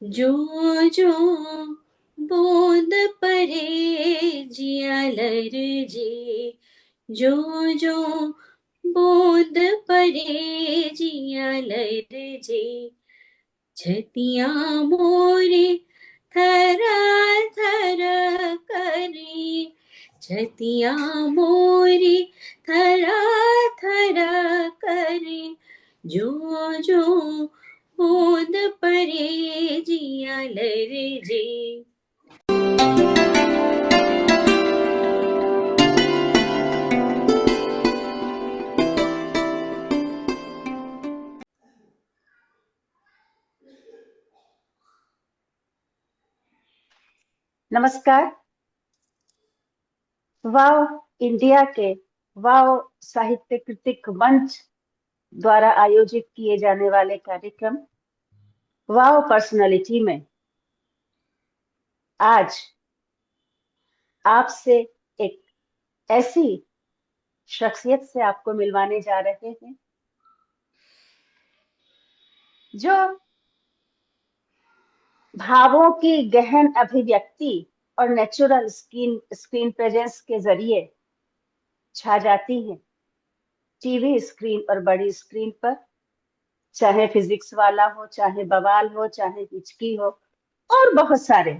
जो जो बूंद परे जिया लरजे, जो जो बूंद परे जिया लरजे, छतिया मोरे थरा थरा करे, छतिया मोरे थरा थरा करे, जो जो बूंद परे जिया लरजे। नमस्कार। वाव इंडिया के वाव साहित्य कृतिक मंच द्वारा आयोजित किए जाने वाले कार्यक्रम वाव पर्सनालिटी में आज आपसे एक ऐसी शख्सियत से आपको मिलवाने जा रहे हैं जो भावों की गहन अभिव्यक्ति और नेचुरल स्क्रीन प्रेजेंस के जरिए छा जाती हैं टीवी स्क्रीन और बड़ी स्क्रीन पर, चाहे फिजिक्स वाला हो, चाहे बवाल हो, चाहे हिचकी हो और बहुत सारे।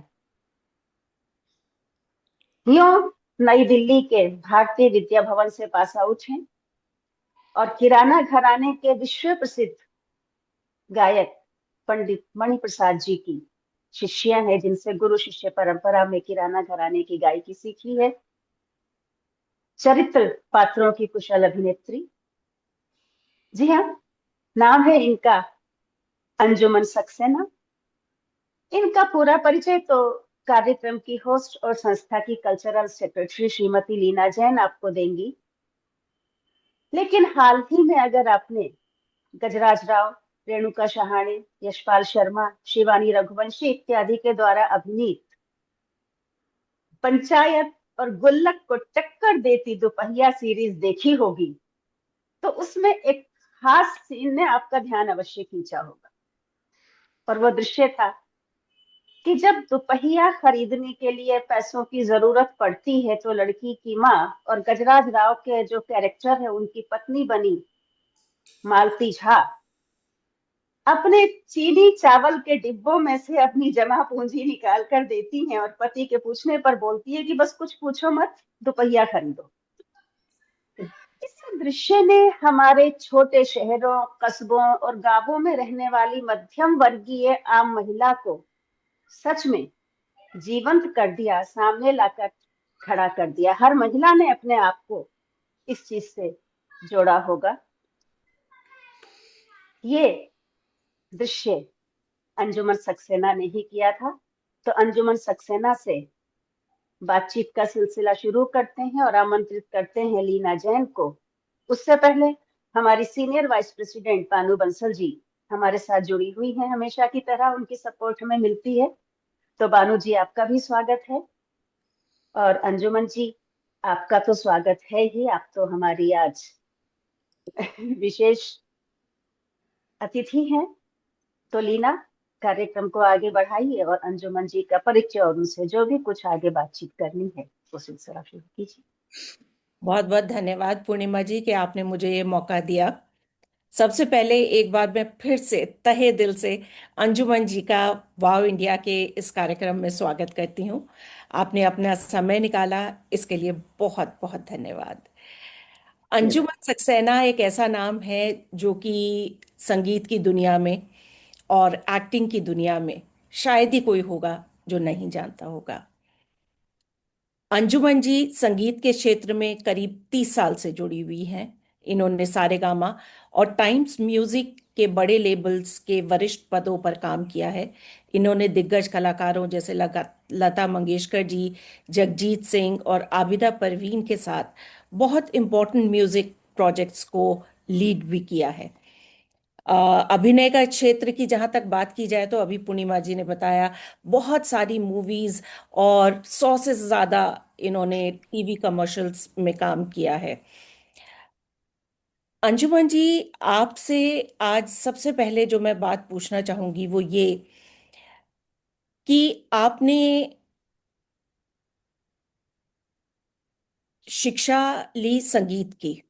यूं नई दिल्ली के भारतीय विद्या भवन से पास आउट हैं और किराना घराने के विश्व प्रसिद्ध गायक पंडित मणि प्रसाद जी की शिष्या है, जिनसे गुरु शिष्य परंपरा में किराना घराने की गायकी सीखी है। चरित्र पात्रों की कुशल अभिनेत्री। जी हाँ, नाम है इनका अंजुमन सक्सेना। इनका पूरा परिचय तो कार्यक्रम की होस्ट और संस्था की कल्चरल सेक्रेटरी श्रीमती लीना जैन आपको देंगी, लेकिन हाल ही में अगर आपने गजराज राव, रेणुका शहाणे, यशपाल शर्मा, शिवानी रघुवंशी इत्यादि के द्वारा अभिनीत पंचायत और गुल्लक को टक्कर देती दोपहिया सीरीज देखी होगी, तो उसमें एक खास सीन ने आपका ध्यान अवश्य खींचा होगा। और वो दृश्य था कि जब दुपहिया खरीदने के लिए पैसों की जरूरत पड़ती है तो लड़की की माँ और गजराज राव के जो कैरेक्टर है उनकी पत्नी बनी मालती झा अपने चीनी चावल के डिब्बों में से अपनी जमा पूंजी निकाल कर देती हैं और पति के पूछने पर बोलती है कि बस कुछ पूछो मत, दोपहिया खरीदो। इस दृश्य ने हमारे छोटे शहरों, कस्बों और गांवों में रहने वाली मध्यम वर्गीय आम महिला को सच में जीवंत कर दिया, सामने लाकर खड़ा कर दिया। हर महिला ने अपने आप को इस चीज से जोड़ा होगा। ये दृश्य अंजुमन सक्सेना ने ही किया था। तो अंजुमन सक्सेना से बातचीत का सिलसिला शुरू करते हैं और आमंत्रित करते हैं लीना जैन को। उससे पहले हमारी सीनियर वाइस प्रेसिडेंट बानू बंसल जी हमारे साथ जुड़ी हुई हैं, हमेशा की तरह उनकी सपोर्ट हमें मिलती है। तो बानू जी, आपका भी स्वागत है। और अंजुमन जी, आपका तो स्वागत है ही, आप तो हमारी आज विशेष अतिथि हैं। तो लीना, कार्यक्रम को आगे बढ़ाइए और अंजुमन जी का परिचय और उनसे जो भी कुछ आगे बातचीत करनी है वो सिलसिला शुरू कीजिए। बहुत बहुत धन्यवाद पूर्णिमा जी कि आपने मुझे ये मौका दिया। सबसे पहले एक बार मैं फिर से तहे दिल से अंजुमन जी का वाव इंडिया के इस कार्यक्रम में स्वागत करती हूँ। आपने अपना समय निकाला, इसके लिए बहुत बहुत धन्यवाद। अंजुमन सक्सेना एक ऐसा नाम है जो कि संगीत की दुनिया में और एक्टिंग की दुनिया में शायद ही कोई होगा जो नहीं जानता होगा। अंजुमन जी संगीत के क्षेत्र में करीब 30 साल से जुड़ी हुई हैं। इन्होंने सारेगामा और टाइम्स म्यूजिक के बड़े लेबल्स के वरिष्ठ पदों पर काम किया है। इन्होंने दिग्गज कलाकारों जैसे लता मंगेशकर जी, जगजीत सिंह और आबिदा परवीन के साथ बहुत इम्पोर्टेंट म्यूजिक प्रोजेक्ट्स को लीड भी किया है। अभिनय का क्षेत्र की जहां तक बात की जाए तो अभी पूर्णिमा जी ने बताया, बहुत सारी मूवीज और 100 से ज्यादा इन्होंने टीवी कमर्शियल्स में काम किया है। अंजुमन जी, आपसे आज सबसे पहले जो मैं बात पूछना चाहूंगी वो ये कि आपने शिक्षा ली संगीत की,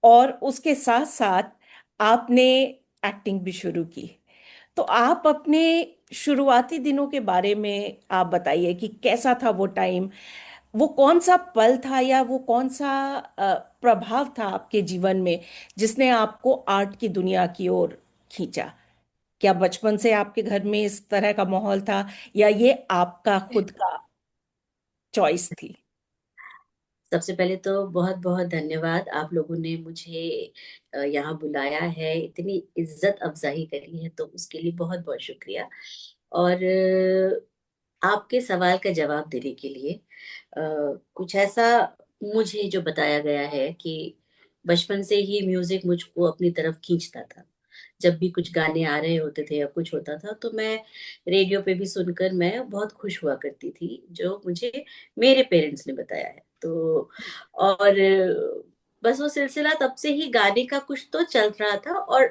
और उसके साथ साथ आपने एक्टिंग भी शुरू की। तो आप अपने शुरुआती दिनों के बारे में आप बताइए कि कैसा था वो टाइम, वो कौन सा पल था, या वो कौन सा प्रभाव था आपके जीवन में जिसने आपको आर्ट की दुनिया की ओर खींचा। क्या बचपन से आपके घर में इस तरह का माहौल था, या ये आपका खुद का चॉइस थी? सबसे पहले तो बहुत बहुत धन्यवाद, आप लोगों ने मुझे यहाँ बुलाया है, इतनी इज्जत अफजाई करी है, तो उसके लिए बहुत बहुत शुक्रिया। और आपके सवाल का जवाब देने के लिए कुछ ऐसा मुझे जो बताया गया है कि बचपन से ही म्यूजिक मुझको अपनी तरफ खींचता था। जब भी कुछ गाने आ रहे होते थे या कुछ होता था तो मैं रेडियो पे भी सुनकर मैं बहुत खुश हुआ करती थी, जो मुझे मेरे पेरेंट्स ने बताया है। तो और बस वो सिलसिला तब से ही गाने का कुछ तो चल रहा था, और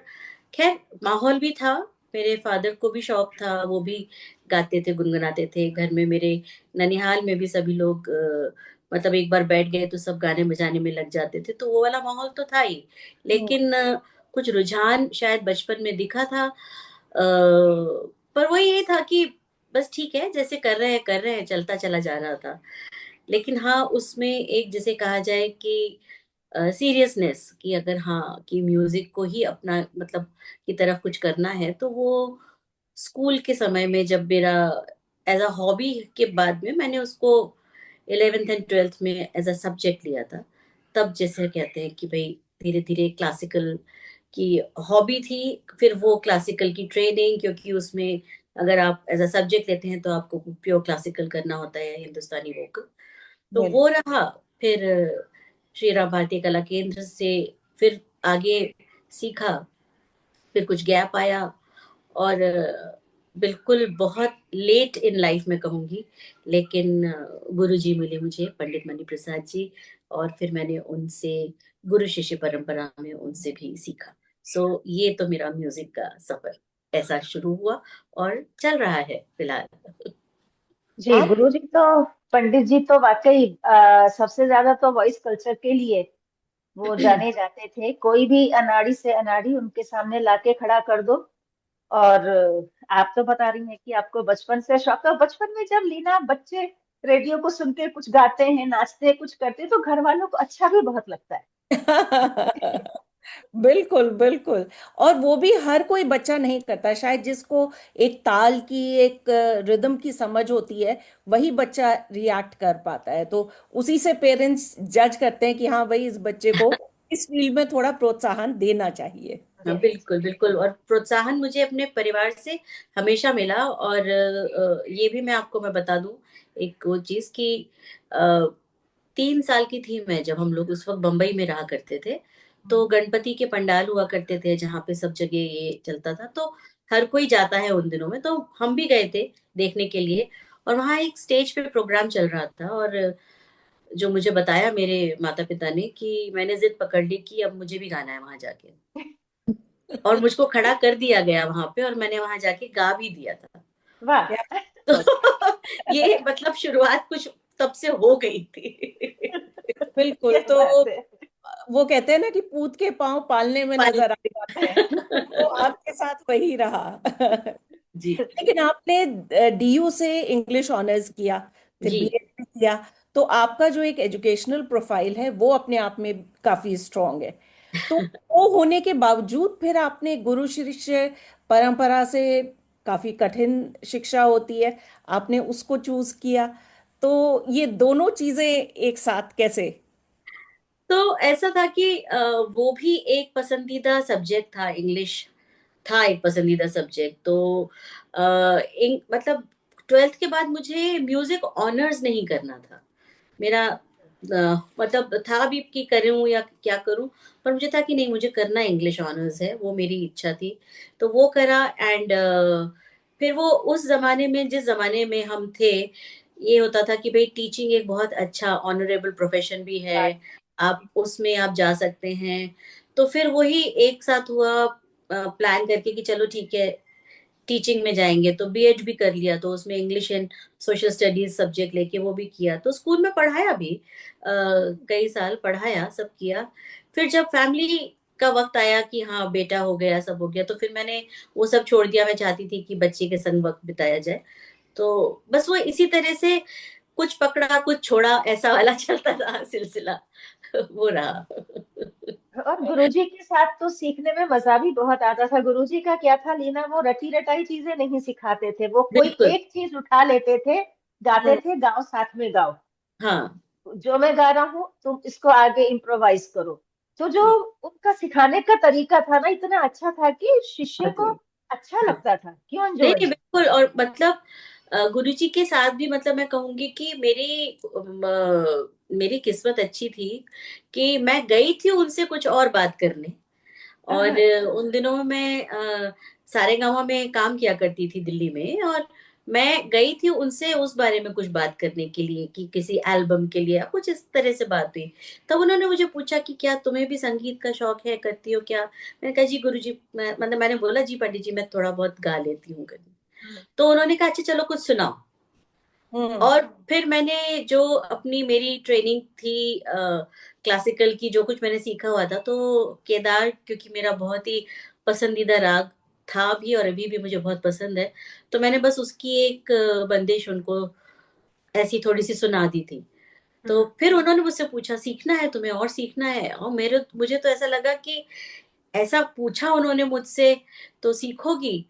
खैर माहौल भी था। मेरे फादर को भी शौक था, वो भी गाते थे, गुनगुनाते थे। घर में मेरे ननिहाल में भी सभी लोग मतलब एक बार बैठ गए तो सब गाने बजाने में लग जाते थे, तो वो वाला माहौल तो था ही। लेकिन कुछ रुझान शायद बचपन में दिखा था, पर वो ये था कि बस ठीक है, जैसे कर रहे हैं, चलता चला जा रहा था। लेकिन हाँ, उसमें एक जिसे कहा जाए कि सीरियसनेस, कि अगर हाँ कि म्यूजिक को ही अपना मतलब की तरफ कुछ करना है, तो वो स्कूल के समय में जब मेरा एज अ हॉबी के बाद में मैंने उसको 11th एंड 12th में एज अ सब्जेक्ट लिया था। तब जैसे कहते हैं कि भाई धीरे धीरे क्लासिकल की हॉबी थी, फिर वो क्लासिकल की ट्रेनिंग, क्योंकि उसमें अगर आप एज अ सब्जेक्ट लेते हैं तो आपको प्योर क्लासिकल करना होता है, हिंदुस्तानी वोकल। तो बिल्कुल। वो रहा। फिर श्री राम भारतीय कला केंद्र से फिर आगे सीखा, फिर कुछ गैप आया, और बिल्कुल बहुत लेट इन लाइफ में कहूंगी, लेकिन गुरु जी मिले मुझे, पंडित मणि प्रसाद जी, और फिर मैंने उनसे गुरु शिष्य परंपरा में उनसे भी सीखा। सो ये तो मेरा म्यूजिक का सफर ऐसा शुरू हुआ और चल रहा है फिलहाल। जी, आप गुरु जी तो, पंडित जी तो वाकई सबसे ज्यादा तो वॉइस कल्चर के लिए वो जाने जाते थे। कोई भी अनाड़ी से अनाड़ी उनके सामने लाके खड़ा कर दो। और आप तो बता रही हैं कि आपको बचपन से शौक है। बचपन में जब लीना बच्चे रेडियो को सुनते कुछ गाते हैं, नाचते कुछ करते हैं, तो घर वालों को अच्छा भी बहुत लगता है। बिल्कुल बिल्कुल। और वो भी हर कोई बच्चा नहीं करता, शायद जिसको एक ताल की, एक रिदम की समझ होती है, वही बच्चा रिएक्ट कर पाता है। तो उसी से पेरेंट्स जज करते हैं कि हाँ भाई, इस बच्चे को इस फील्ड में थोड़ा प्रोत्साहन देना चाहिए। हाँ, यस। बिल्कुल बिल्कुल। और प्रोत्साहन मुझे अपने परिवार से हमेशा मिला। और ये भी मैं बता दूं एक वो चीज कि 3 साल की थी मैं जब हम लोग उस वक्त बम्बई में रहा करते थे। तो गणपति के पंडाल हुआ करते थे जहाँ पे सब जगह ये चलता था, तो हर कोई जाता है उन दिनों में, तो हम भी गए थे देखने के लिए। और वहाँ एक स्टेज पे प्रोग्राम चल रहा था, और जो मुझे बताया मेरे माता पिता ने कि मैंने जिद पकड़ ली कि अब मुझे भी गाना है वहां जाके, और मुझको खड़ा कर दिया गया वहां पे, और मैंने वहां जाके गा भी दिया था। वाह। क्या बात तो ये मतलब शुरुआत कुछ तब से हो गई थी। है। बिल्कुल। क्या तो बात है। वो कहते हैं ना कि पूत के पांव पालने में नजर आ जाते हैं, तो आपके साथ वही रहा। जी लेकिन आपने डीयू से इंग्लिश ऑनर्स किया, फिर जी। बीएड भी किया, तो आपका जो एक एजुकेशनल प्रोफाइल है वो अपने आप में काफी स्ट्रांग है। तो वो होने के बावजूद फिर आपने गुरु शिष्य परंपरा से, काफी कठिन शिक्षा होती है, आपने उसको चूज किया। तो ये दोनों चीजें एक साथ कैसे? तो ऐसा था कि वो भी एक पसंदीदा सब्जेक्ट था, इंग्लिश था एक पसंदीदा सब्जेक्ट। तो मतलब 12th के बाद मुझे म्यूजिक ऑनर्स नहीं करना था। मेरा मतलब था भी कि करूं या क्या करूं, पर मुझे था कि नहीं, मुझे करना इंग्लिश ऑनर्स है, वो मेरी इच्छा थी। तो वो करा। एंड फिर वो उस जमाने में, जिस जमाने में हम थे, ये होता था कि भाई टीचिंग एक बहुत अच्छा ऑनरेबल प्रोफेशन भी है, आप उसमें आप जा सकते हैं। तो फिर वही एक साथ हुआ, प्लान करके कि चलो ठीक है, टीचिंग में जाएंगे, तो बीएड भी कर लिया, तो उसमें English and social studies subject लेके वो भी किया, तो स्कूल में पढ़ाया भी, कई साल पढ़ाया, सब किया। फिर जब फैमिली का वक्त आया कि हाँ बेटा हो गया, सब हो गया, तो फिर मैंने वो सब छोड़ दिया। मैं चाहती थी कि बच्चे के संग वक्त बिताया जाए, तो बस वो इसी तरह से कुछ पकड़ा कुछ छोड़ा ऐसा वाला चलता रहा सिलसिला। वो रहा। और गुरुजी के साथ तो सीखने में मजा भी बहुत आता था। गुरुजी का क्या था, लीना, वो रटी रटाई चीजें नहीं सिखाते थे। वो कोई बिल्कुल। एक चीज उठा लेते थे, गाते हाँ। थे, गाओ साथ में गाओ, हाँ। जो मैं गा रहा हूँ तुम इसको आगे इम्प्रोवाइज करो। तो जो उनका सिखाने का तरीका था ना, इतना अच्छा था कि शिष्य बहुत को ही। अच्छा हाँ। लगता था। क्यों नहीं अंजू नहीं, जी? बिल्कुल। और मतलब गुरुजी के साथ भी, मतलब मैं कहूंगी कि मेरी किस्मत अच्छी थी कि मैं गई थी उनसे कुछ और बात करने। और हाँ, उन दिनों में मैं सारेगामा में काम किया करती थी दिल्ली में, और मैं गई थी उनसे उस बारे में कुछ बात करने के लिए कि किसी एल्बम के लिए या कुछ इस तरह से बात हुई। तब उन्होंने मुझे पूछा कि क्या तुम्हें भी संगीत का शौक है, करती हो क्या? मैंने कहा जी गुरुजी, मतलब मैंने बोला जी पंडित जी मैं थोड़ा बहुत गा लेती हूँ कभी। तो उन्होंने कहा अच्छा चलो कुछ सुनाओ। हम्म। और फिर मैंने जो अपनी मेरी ट्रेनिंग थी क्लासिकल की, जो कुछ मैंने सीखा हुआ था, तो केदार क्योंकि मेरा बहुत ही पसंदीदा राग था भी और अभी भी मुझे बहुत पसंद है, तो मैंने बस उसकी एक बंदिश उनको ऐसी थोड़ी सी सुना दी थी। तो फिर उन्होंने मुझसे पूछा सीखना है तुम्हें और सीखना है, और मेरे मुझे तो ऐसा लगा कि ऐसा पूछा उन्होंने मुझसे तो सीखोगी,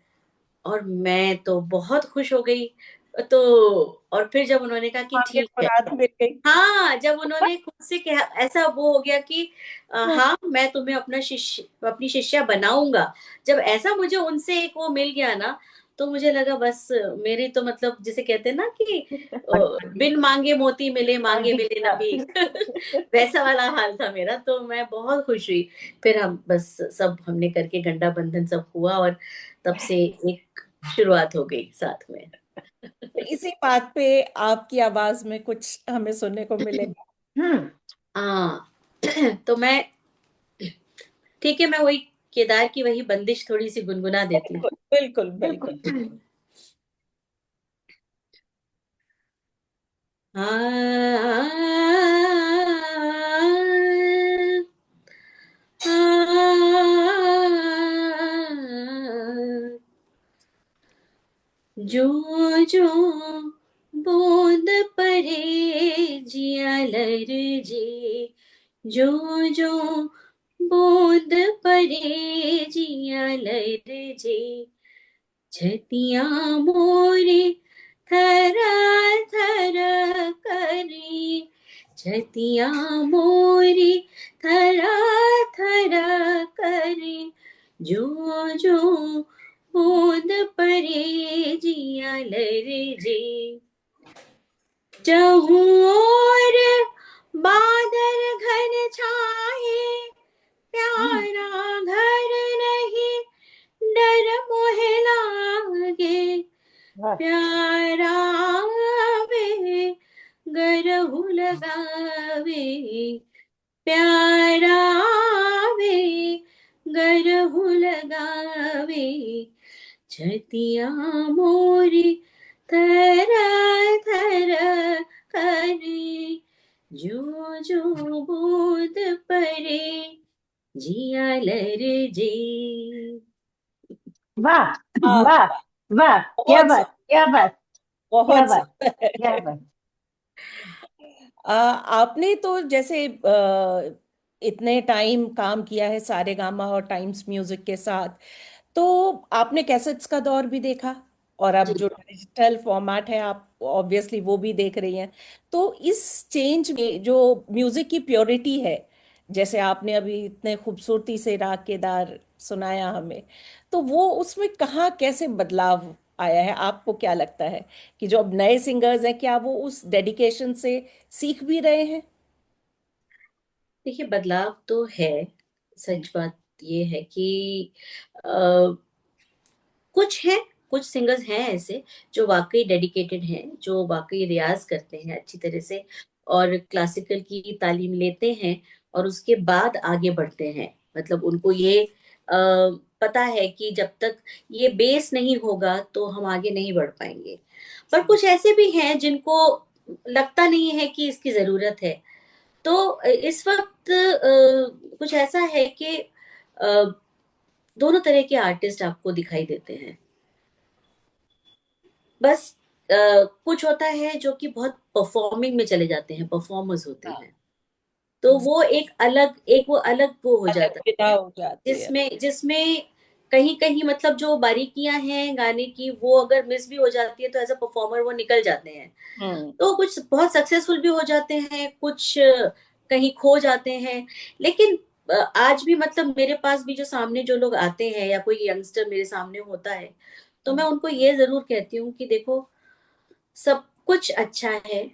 और मैं तो बहुत खुश हो गई। तो और फिर जब उन्होंने कहा कि आगे ठीक है, मुराद मिल गई। हाँ जब उन्होंने खुद से कहा, ऐसा वो हो गया कि हाँ मैं तुम्हें अपना शिष्य, अपनी शिष्या बनाऊंगा, जब ऐसा मुझे उनसे एक वो मिल गया ना, तो मुझे लगा बस मेरी तो मतलब जिसे कहते हैं ना कि बिन मांगे मोती मिले, मांगे आगे मिले न भीख। वैसा वाला हाल था मेरा, तो मैं बहुत खुश हुई। फिर हम बस सब हमने करके गंडा बंधन सब हुआ, और तब से एक शुरुआत हो गई साथ में। इसी बात पे आपकी आवाज में कुछ हमें सुनने को मिलेगा। हम्म। हाँ। तो मैं, ठीक है, मैं वही केदार की वही बंदिश थोड़ी सी गुनगुना देती बिल्कुल बिल्कुल बिल्कुल। हूँ। जो जो बूंद परे जिया लर जे, जो जो बूंद परे जिया लर जे, छतिया मोरे थर थर करे, छतिया मोरे थर थर करे, जो जो बूंद परे जिया लर जे, चहु और बादल घन छाए, प्यारा घर नहीं डर मोहे लागे, वाह। प्यारा वे गरहु लगावे, प्यारा वे गरहु लगावे, छतिया मोरी थर थर करे, जो जो बूंद परे जिया लर जे। वाह हाँ, वाह वाह, क्या बहुत बात, सुंदर, क्या बात, क्या बहुत बात, क्या सुंदर। बात। आपने तो जैसे इतने टाइम काम किया है सारेगामा और टाइम्स म्यूजिक के साथ, तो आपने कैसेट्स का दौर भी देखा, और अब जी। जो डिजिटल फॉर्मेट है आप ऑब्वियसली वो भी देख रही हैं। तो इस चेंज में जो म्यूजिक की प्योरिटी है, जैसे आपने अभी इतने खूबसूरती से राग केदार सुनाया हमें, तो वो उसमें कहाँ कैसे बदलाव आया है? आपको क्या लगता है कि जो अब नए सिंगर्स हैं, क्या वो उस डेडिकेशन से सीख भी रहे हैं? देखिए बदलाव तो है, सच बात ये है कि अ, कुछ है, कुछ सिंगर्स हैं ऐसे जो वाकई डेडिकेटेड हैं, जो वाकई रियाज करते हैं अच्छी तरह से, और क्लासिकल की तालीम लेते हैं, और उसके बाद आगे बढ़ते हैं। मतलब उनको ये पता है कि जब तक ये बेस नहीं होगा तो हम आगे नहीं बढ़ पाएंगे। पर कुछ ऐसे भी हैं जिनको लगता नहीं है कि इसकी जरूरत है। तो इस वक्त कुछ ऐसा है कि दोनों तरह के आर्टिस्ट आपको दिखाई देते हैं। बस कुछ होता है जो कि बहुत परफॉर्मिंग में चले जाते हैं, परफॉर्मर्स होते हाँ, हैं, तो वो एक वो हो अलग जाता विधा है हो जाती है। जिसमें जिसमें कहीं कहीं मतलब जो बारीकियां हैं गाने की वो अगर मिस भी हो जाती है तो एज अ परफॉर्मर वो निकल जाते हैं। हम्म। तो कुछ बहुत सक्सेसफुल भी हो जाते हैं, कुछ कहीं खो जाते हैं। लेकिन आज भी मतलब मेरे पास भी जो सामने जो लोग आते हैं या कोई यंगस्टर मेरे सामने होता है तो मैं उनको ये जरूर कहती हूँ कि देखो, सब कुछ अच्छा है,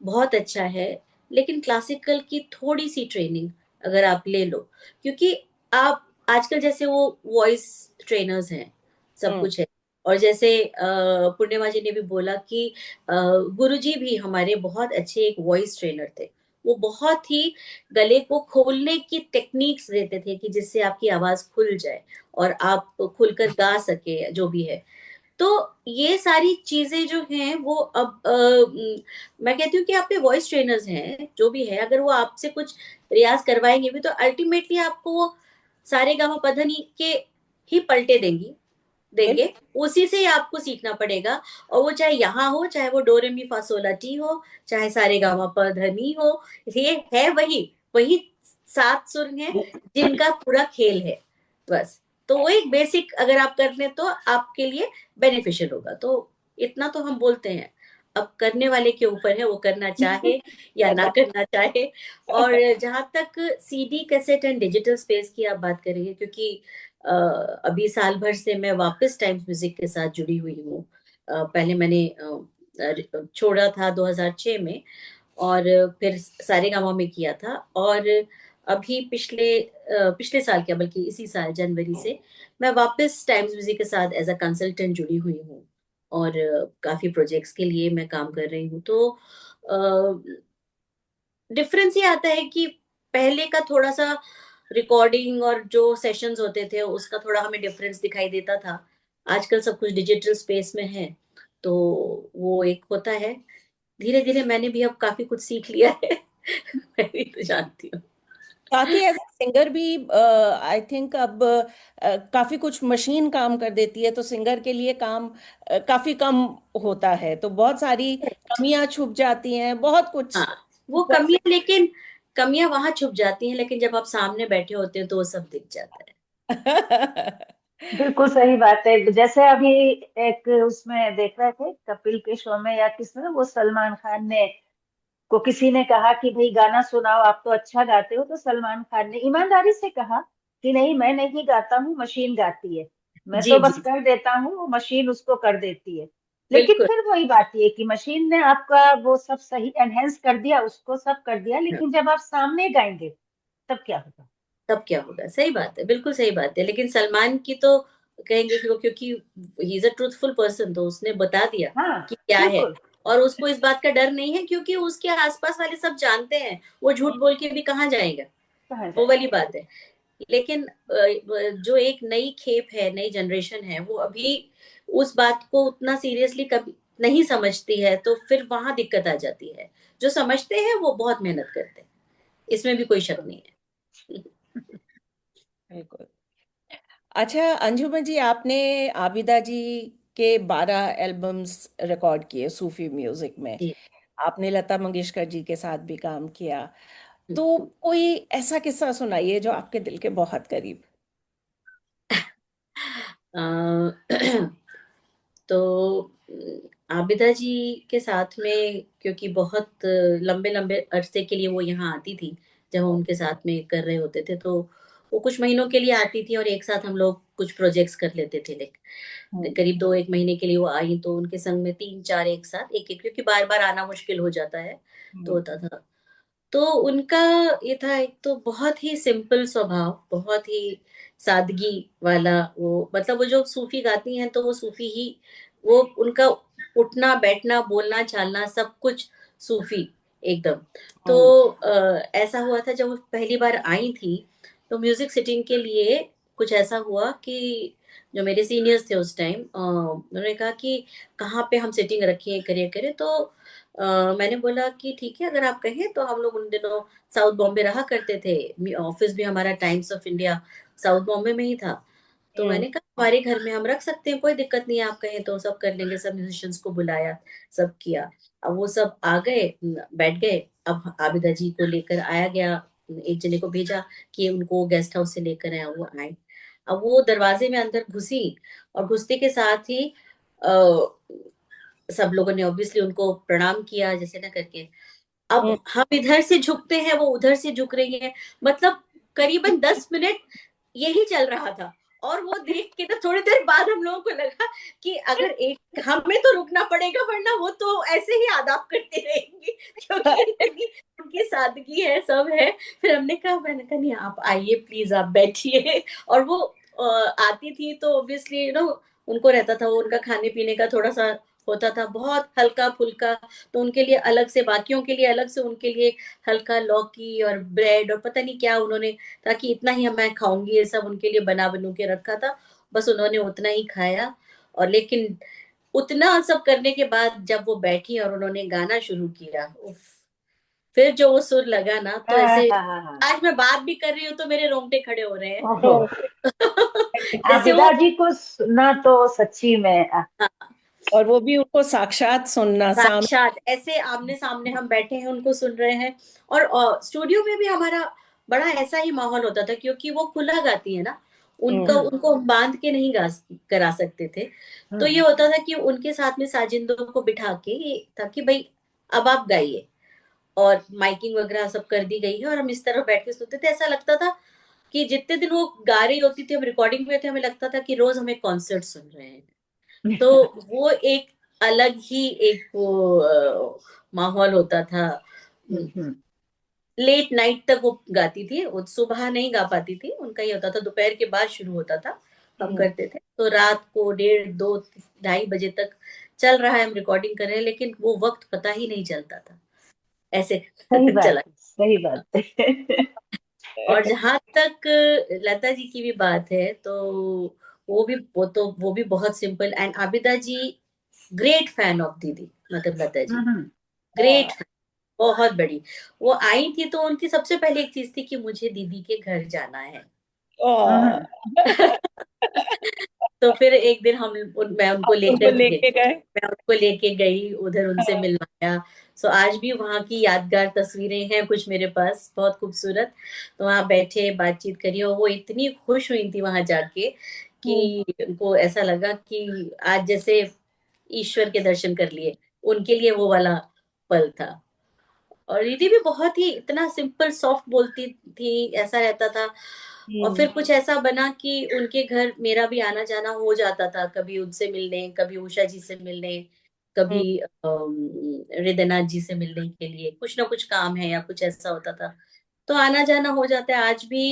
बहुत अच्छा है, लेकिन क्लासिकल की थोड़ी सी ट्रेनिंग अगर आप ले लो, क्योंकि आप आजकल जैसे वो वॉइस ट्रेनर्स हैं, सब हम्म। कुछ है। और जैसे पूर्णिमा जी ने भी बोला कि गुरुजी भी हमारे बहुत अच्छे एक वॉइस ट्रेनर थे। वो बहुत ही गले को खोलने की टेक्निक्स देते थे कि जिससे आपकी आवाज खुल जाए और आप खुलकर गा सके जो भी है। तो ये सारी चीजें जो हैं वो अब मैं कहती हूँ कि आपके वॉइस ट्रेनर्स हैं जो भी है, अगर वो आपसे कुछ रियाज करवाएंगे भी तो अल्टीमेटली आपको वो सारे गामा पधनी के ही पलटे देंगे, बिल्कुल। उसी से ही आपको सीखना पड़ेगा। और वो चाहे यहाँ हो, चाहे वो डो रे मी फा सोला टी हो, चाहे सारे गामा पधनी हो, ये है वही वही सात सुर हैं जिनका पूरा खेल है। बस, तो वो एक बेसिक अगर आप कर लें तो आपके लिए बेनिफिशियल होगा। तो इतना तो हम बोलते हैं, अब करने वाले के ऊपर है वो करना चाहे या ना करना चाहे। और जहां तक CD cassette and digital space की आप बात करेंगे, क्योंकि अभी साल भर से मैं वापस टाइम्स म्यूजिक के साथ जुड़ी हुई हूँ। पहले मैंने छोड़ा था 2006 में, और फिर सारेगामा में किया था। और अभी पिछले साल, क्या बल्कि इसी साल जनवरी से मैं वापस टाइम्स म्यूजिक के साथ एज अ कंसल्टेंट जुड़ी हुई हूँ। और काफी प्रोजेक्ट्स के लिए मैं काम कर रही हूँ। तो डिफरेंस ये आता है कि पहले का थोड़ा सा रिकॉर्डिंग और जो सेशंस होते थे उसका थोड़ा हमें डिफरेंस दिखाई देता था। आजकल सब कुछ डिजिटल स्पेस में है, तो वो एक होता है। धीरे धीरे मैंने भी अब काफी कुछ सीख लिया है। मैं भी तो जानती हूँ। साथ ही एज ए सिंगर भी आई थिंक अब काफी कुछ मशीन काम कर देती है, तो सिंगर के लिए काम काफी कम होता है, तो बहुत सारी कमियां छुप जाती हैं, बहुत कुछ हाँ, वो जैसे। कमियां, लेकिन कमियां वहां छुप जाती हैं, लेकिन जब आप सामने बैठे होते हैं तो वो सब दिख जाता है। बिल्कुल सही बात है। जैसे अभी एक उसमें देख रहे थे कपिल के शो में या किसमें, वो सलमान खान ने को किसी ने कहा कि भाई गाना सुनाओ, आप तो अच्छा गाते हो। तो सलमान खान ने ईमानदारी से कहा कि नहीं, मैं नहीं गाता हूँ, मशीन गाती है। मैं जी तो जी, बस कर देता हूँ, वो मशीन उसको कर देती है। लेकिन बिल्कुल। फिर वही बात ये कि मशीन ने आपका वो सब सही एनहेंस कर दिया, उसको सब कर दिया, हाँ, लेकिन जब आप सामने गाएंगे तब क्या होगा? तब क्या होगा, सही बात है, बिल्कुल सही बात है। लेकिन सलमान की तो कहेंगे कि वो, क्योंकि he is a truthful person, तो उसने बता दिया हाँ, कि क्या है। बिल्कुल। और उसको इस बात का डर नहीं है, क्योंकि उसके आसपास वाले सब जानते हैं वो झूठ बोल के भी कहाँ जाएगा। कहा वो जाए। वाली बात है। लेकिन जो एक नई खेप है, नई जनरेशन है, वो अभी उस बात को उतना सीरियसली कभी नहीं समझती है, तो फिर वहां दिक्कत आ जाती है। जो समझते हैं वो बहुत मेहनत करते हैं, इसमें भी कोई शक नहीं है। बिल्कुल। अच्छा अंजुमन जी, आपने आबिदा जी के 12 एल्बम्स रिकॉर्ड किए सूफी म्यूजिक में। जी। आपने लता मंगेशकर जी के साथ भी काम किया, तो कोई ऐसा किस्सा सुनाइए जो आपके दिल के बहुत करीब। अ, तो आबिदा जी के साथ में, क्योंकि बहुत लंबे लंबे अरसे के लिए वो यहाँ आती थी, जब हम उनके साथ में कर रहे होते थे, तो वो कुछ महीनों के लिए आती थी और एक साथ हम लोग कुछ प्रोजेक्ट्स कर लेते थे। लेकिन हम्म। करीब 2 एक महीने के लिए वो आई तो उनके संग में 3 4 एक साथ एक एक, क्योंकि बार बार आना मुश्किल हो जाता है, तो हम्म। होता था। तो उनका ये था, एक तो बहुत ही सिंपल स्वभाव, बहुत ही सादगी वाला। वो मतलब वो जो सूफी गाती हैं तो वो सूफी ही, वो उनका उठना बैठना बोलना चालना सब कुछ सूफी एकदम। तो हम्म। ऐसा हुआ था जब वो पहली बार आई थी, तो म्यूजिक सिटिंग के लिए कुछ ऐसा हुआ कि जो मेरे सीनियर्स थे उस टाइम, उन्होंने कहा कि कहाँ पे हम सिटिंग रखें, करें करें। तो मैंने बोला कि ठीक है, अगर आप कहें। तो हम लोग उन दिनों साउथ बॉम्बे रहा करते थे, ऑफिस भी हमारा times of India south Bombay में ही था। तो हम्म। मैंने कहा हमारे घर में हम रख सकते हैं, कोई दिक्कत नहीं है, आप कहें तो सब कर लेंगे। सब म्यूजिशियंस को बुलाया, सब किया। अब वो सब आ गए, बैठ गए। अब आबिदा जी को लेकर आया गया, एक जने को भेजा कि उनको गेस्ट हाउस से लेकर आए, वो आए। अब वो दरवाजे में अंदर घुसी, और घुसते के साथ ही सब लोगों ने ऑब्वियसली उनको प्रणाम किया, जैसे ना करके। अब हम्म। हम इधर से झुकते हैं, वो उधर से झुक रही है, मतलब करीबन 10 मिनट यही चल रहा था। और वो देख के ना थोड़ी देर बाद हम लोगों को लगा कि अगर एक हमें तो रुकना पड़ेगा, वरना वो तो ऐसे ही आदाब करते रहेंगे, क्योंकि इतनी उनकी सादगी है, सब है। फिर हमने कहा, मैंने कहा नहीं, आप आइए प्लीज, आप बैठिए। और वो आती थी तो ऑब्वियसली उनको रहता था, वो उनका खाने पीने का थोड़ा सा होता था, बहुत हल्का फुल्का। तो उनके लिए अलग से, बाकियों के लिए अलग से, उनके लिए हल्का लौकी और ब्रेड और पता नहीं क्या उन्होंने, ताकि इतना ही मैं खाऊंगी, ये सब उनके लिए बना बनू के रखा था। बस उन्होंने उतना ही खाया। और लेकिन उतना सब करने के बाद जब वो बैठी और उन्होंने गाना शुरू किया, उफ, फिर जो वो सुर लगा ना, तो हाँ ऐसे हाँ हाँ हाँ। आज मैं बात भी कर रही हूँ तो मेरे रोंगटे खड़े हो रहे हैं। ओहो। जैसे वो, आबिदा जी को सुना तो सच्ची में और वो भी उनको साक्षात सुनना सामने। साक्षात ऐसे आमने सामने हम बैठे हैं, उनको सुन रहे हैं। और स्टूडियो में भी हमारा बड़ा ऐसा ही माहौल होता था, क्योंकि वो खुला गाती है ना, उनका हम्म। हम्म उनको हम बांध के नहीं गा करा सकते थे। तो ये हम्म होता था कि उनके साथ में साजिंदों को बिठा के, ताकि भाई अब आप गाइए, और माइकिंग वगैरह सब कर दी गई है, और हम इस तरह बैठ के सुनते थे। ऐसा लगता था कि जितने दिन वो गा रही होती थी, हम रिकॉर्डिंग में थे, हमें लगता था कि रोज हम एक कॉन्सर्ट सुन रहे हैं। तो वो एक अलग ही एक वो माहौल होता था। हम्म लेट नाइट तक वो गाती थी, वो सुबह नहीं गा पाती थी, उनका ये होता था दोपहर के बाद शुरू होता था, हम हम्म। करते थे। तो रात को 1:30, 2, 2:30 बजे तक चल रहा है, हम रिकॉर्डिंग कर रहे हैं, लेकिन वो वक्त पता ही नहीं चलता था, ऐसे सही बात चला। है, सही बात है। और जहां तक लता जी की भी बात है, तो वो भी बहुत simple. And Abida ji great fan of didi, मतलब लता जी हम्म ग्रेट, बहुत बड़ी। वो आई थी तो उनकी सबसे पहले एक चीज थी कि मुझे दीदी के घर जाना है। ओ। हम्म तो फिर एक दिन मैं उनको आप उनको लेकर के गई, लेके गए। मैं उनको लेके गई उधर, उनसे मिलवाया। सो आज भी वहाँ की यादगार तस्वीरें हैं कुछ मेरे पास, बहुत खूबसूरत। तो वहाँ बैठे, बातचीत करी, और वो इतनी खुश हुई थी वहां जाके हम्म। कि उनको ऐसा लगा कि आज जैसे ईश्वर के दर्शन कर लिए, उनके लिए वो वाला पल था। और दीदी भी बहुत ही इतना सिंपल सॉफ्ट बोलती थी, ऐसा रहता था। और हम्म। फिर कुछ ऐसा बना कि उनके घर मेरा भी आना जाना हो जाता था, कभी उनसे मिलने, कभी उषा जी से मिलने, हम्म। कभी हृदयनाथ जी से मिलने के लिए, कुछ ना कुछ काम है या कुछ ऐसा होता था, तो आना जाना हो जाता है। आज भी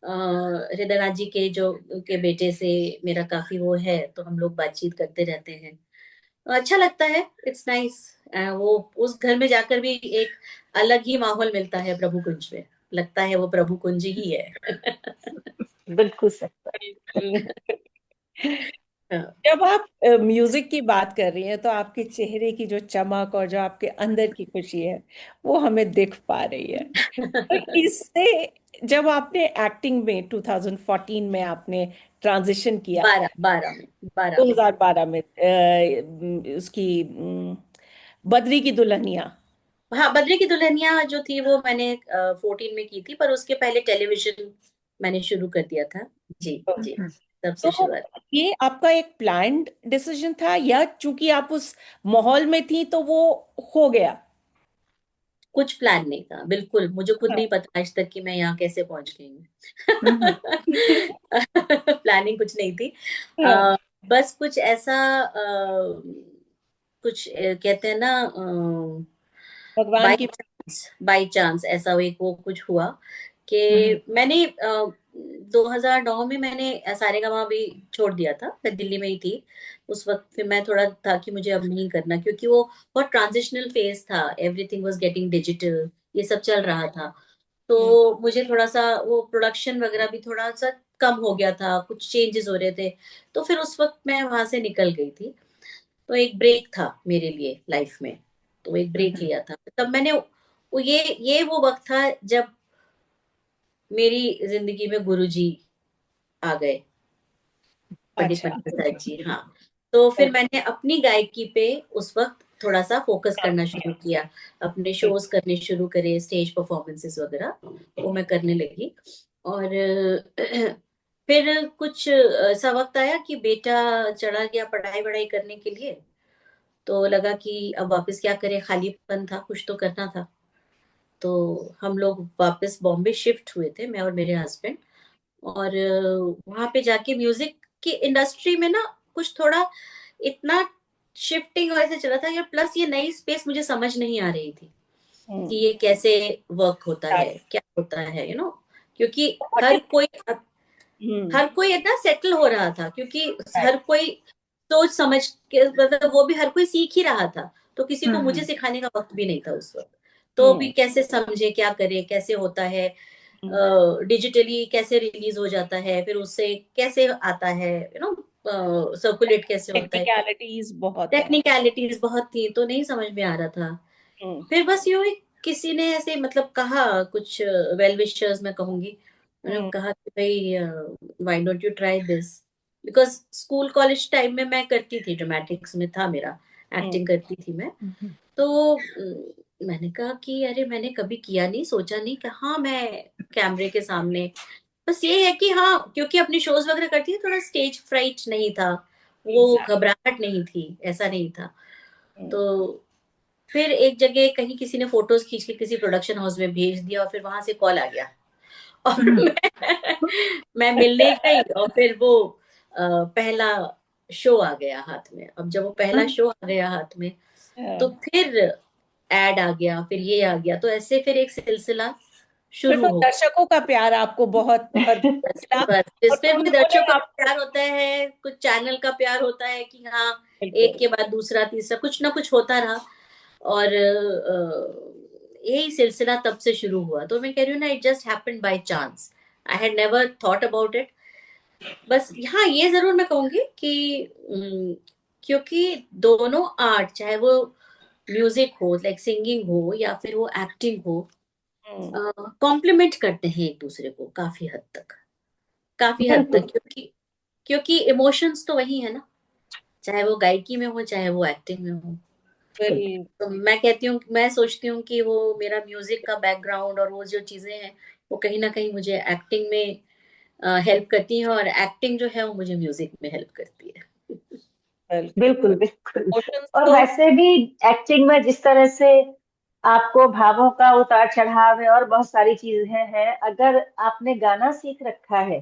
हृदयनाथ जी के जो के बेटे से मेरा काफी वो है, तो हम लोग बातचीत करते रहते हैं, तो अच्छा लगता है, इट्स नाइस। वो उस घर में जाकर भी एक अलग ही माहौल मिलता है प्रभु कुंज में, लगता है वो प्रभु कुंज ही है। बिल्कुल सही बात। हाँ। जब आप म्यूजिक की बात कर रही हैं तो आपके चेहरे की जो चमक और जो आपके अंदर की खुशी है वो हमें दिख पा रही है। तो इससे जब आपने एक्टिंग में 2014 में आपने ट्रांजिशन किया, 12 में 2012 में उसकी बद्री की दुल्हनिया। हाँ, बद्री की दुल्हनिया जो थी वो मैंने 14 में की थी, पर उसके पहले टेलीविजन मैंने शुरू कर दिया था। जी जी, हम्म तब तो से शुरुआत। ये आपका एक प्लान्ड डिसीजन था या चूंकि आप उस माहौल में थी तो वो हो गया? कुछ प्लान नहीं था, बिल्कुल मुझे खुद हाँ। नहीं पता आज तक कि मैं यहाँ कैसे पहुंच गई हूँ। हम्म प्लानिंग कुछ नहीं थी। हाँ। बस कुछ ऐसा कुछ कहते हैं ना, भगवान बाई की। चांस, बाई चांस ऐसा एक वो कुछ हुआ कि हम्म मैंने 2009 में मैंने सारेगामा भी छोड़ दिया था, मैं दिल्ली में ही थी उस वक्त। फिर मैं थोड़ा था कि मुझे अब नहीं करना, क्योंकि वो बहुत ट्रांजिशनल फेज था, एवरीथिंग वाज गेटिंग डिजिटल, ये सब चल रहा था। तो मुझे थोड़ा सा वो प्रोडक्शन वगैरह भी थोड़ा सा कम हो गया था, कुछ चेंजेस हो रहे थे, तो फिर उस वक्त मैं वहां से निकल गई थी। तो एक ब्रेक था मेरे लिए लाइफ में, तो एक ब्रेक लिया था। तब मैंने वो ये वो वक्त था जब मेरी जिंदगी में गुरुजी आ गए, पंडित अच्छा। पंडित जी, हाँ। तो फिर ओके। मैंने अपनी गायकी पे उस वक्त थोड़ा सा फोकस करना शुरू किया, अपने शोज करने शुरू करे, स्टेज परफॉर्मेंसेस वगैरह वो मैं करने लगी। और फिर कुछ ऐसा वक्त आया कि बेटा चला गया पढ़ाई वढ़ाई करने के लिए, तो लगा कि अब वापस क्या करें, खालीपन था, कुछ तो करना था। तो हम लोग वापस बॉम्बे शिफ्ट हुए थे, मैं और मेरे हस्बैंड। और वहां पे जाके म्यूजिक की इंडस्ट्री में ना कुछ थोड़ा इतना शिफ्टिंग और ऐसे चला था यार, प्लस ये नई स्पेस मुझे समझ नहीं आ रही थी कि हम्म। ये कैसे वर्क होता है, क्या होता है, क्योंकि हर व्हाट कोई हम्म। हर कोई इतना सेटल हो रहा था, क्योंकि हर कोई सोच समझ के, मतलब वो भी हर कोई सीख ही रहा था, तो किसी को मुझे सिखाने का वक्त भी नहीं था उस वक्त। तो भी हम्म। कैसे समझे, क्या करे, कैसे होता है, हम्म। डिजिटली कैसे रिलीज हो जाता है, फिर उससे कैसे आता है, सर्कुलेट कैसे होता है, टेक्निकलिटीज बहुत है। टेक्निकलिटीज बहुत थी, तो नहीं समझ में आ रहा था। हम्म। फिर बस यूं ही किसी ने ऐसे मतलब कहा, कुछ वेल विशर्स मैं कहूंगी, उन्होंने हम्म। कहा कि भाई why don't you try this, because school college time में मैं करती थी, ड्रामेटिक्स में था मेरा, हम्म। एक्टिंग करती थी मैं। तो मैंने कहा कि अरे मैंने कभी किया नहीं, सोचा नहीं कि हाँ मैं कैमरे के सामने, बस ये है कि हाँ क्योंकि अपनी शोज वगैरह करती थी, थोड़ा स्टेज फ्राइट नहीं था, वो एग्जैक्ट। घबराहट नहीं थी, ऐसा नहीं था। तो फिर एक जगह कहीं किसी ने फोटोज खींच के किसी प्रोडक्शन हाउस में भेज दिया, और फिर वहां से कॉल आ गया, और मैं मिलने गई, और फिर वो पहला शो आ गया हाथ में। अब जब वो पहला शो आ गया हाथ में, तो फिर एड आ गया, फिर ये आ गया, तो ऐसे फिर एक सिलसिला फिर शुरू तो हो दर्शकों का प्यार आपको बहुत भरपूर बस मिला। बस और जिस पे तो भी उन्होंने दर्शकों का आप प्यार होता है, कुछ चैनल का प्यार होता है कि हाँ एक बिल्कुल। के बाद दूसरा तीसरा कुछ ना कुछ होता रहा। और यही सिलसिला तब से शुरू हुआ। तो मैं कह रही हूँ ना, it just happened by chance, I had never thought about it. बस हाँ ये जरूर मैं कहूंगी कि क्योंकि दोनों आर्ट, चाहे वो म्यूजिक हो, लाइक सिंगिंग हो, या फिर वो एक्टिंग हो, हम्म। कॉम्प्लीमेंट करते हैं एक दूसरे को काफी हद तक, काफी हद तक, बिल्कुल। क्योंकि क्योंकि इमोशंस तो वही है ना, चाहे वो गायकी में हो, चाहे वो एक्टिंग में हो। बिल्कुल। तो मैं कहती हूँ, मैं सोचती हूँ कि वो मेरा म्यूजिक का बैकग्राउंड और वो जो चीजें हैं, वो कहीं ना कहीं मुझे एक्टिंग में हेल्प करती है, और एक्टिंग जो है वो मुझे म्यूजिक में हेल्प करती है। बिल्कुल। बिल्कुल बिल्कुल। इमोशंस और तो वैसे भी एक्टिंग में जिस तरह से आपको भावों का उतार चढ़ाव है और बहुत सारी चीजें हैं, अगर आपने गाना सीख रखा है